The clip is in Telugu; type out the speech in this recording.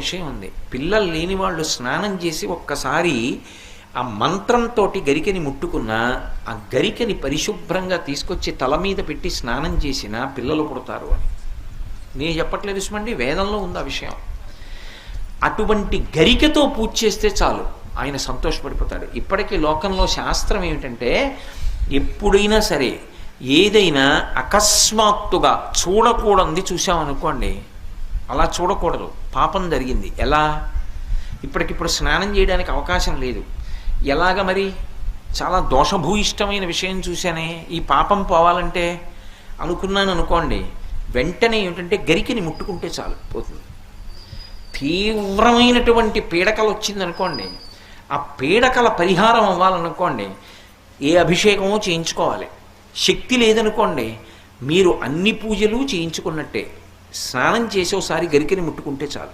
విషయం ఉంది. పిల్లలు లేని వాళ్ళు స్నానం చేసి ఒక్కసారి ఆ మంత్రంతో గరికని ముట్టుకున్నా ఆ గరికని పరిశుభ్రంగా తీసుకొచ్చి తల మీద పెట్టి స్నానం చేసినా పిల్లలు పుడతారు అని నేను చెప్పట్లేదు సుమండి, వేదంలో ఉంది ఆ విషయం. అటువంటి గరికతో పూజ చేస్తే చాలు, ఆయన సంతోషపడిపోతాడు. ఇప్పటికీ లోకంలో శాస్త్రం ఏమిటంటే, ఎప్పుడైనా సరే ఏదైనా అకస్మాత్తుగా చూడకూడనిది చూసామనుకోండి, అలా చూడకూడదు, పాపం జరిగింది. ఎలా? ఇప్పటికిప్పుడు స్నానం చేయడానికి అవకాశం లేదు, ఎలాగ మరి? చాలా దోషభూయిష్టమైన విషయం చూశానే, ఈ పాపం పోవాలంటే అనుకున్నాను అనుకోండి, వెంటనే ఏమిటంటే గరికిని ముట్టుకుంటే చాలు, పోతుంది. తీవ్రమైనటువంటి పీడకలు వచ్చిందనుకోండి, ఆ పీడకల పరిహారం అవ్వాలనుకోండి, ఏ అభిషేకమో చేయించుకోవాలి. శక్తి లేదనుకోండి, మీరు అన్ని పూజలు చేయించుకున్నట్టే. స్నానం చేసి ఒకసారి గరికని ముట్టుకుంటే చాలు.